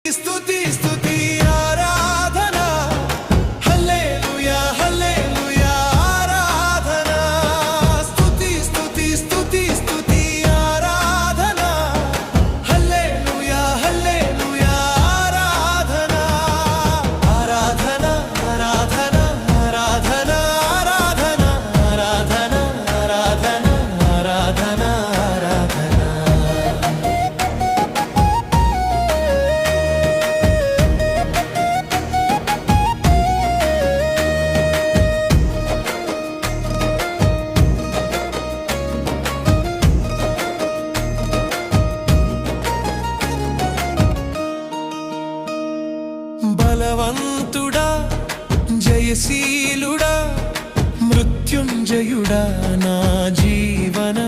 స్తుతి స్తుతి ఆరాధన హల్లెలూయా హల్లెలూయా ఆరాధన స్తుతి స్తుతి స్తుతి స్తుతి ఆరాధన హల్లెలూయా హల్లెలూయా ఆరాధన ఆరాధన ఆరాధన ఆరాధన ఆరాధన ఆరాధన ఆరాధన ఆరాధన ఆరాధన బలవంతుడా జయశీలుడా మృత్యుంజయుడా నా జీవన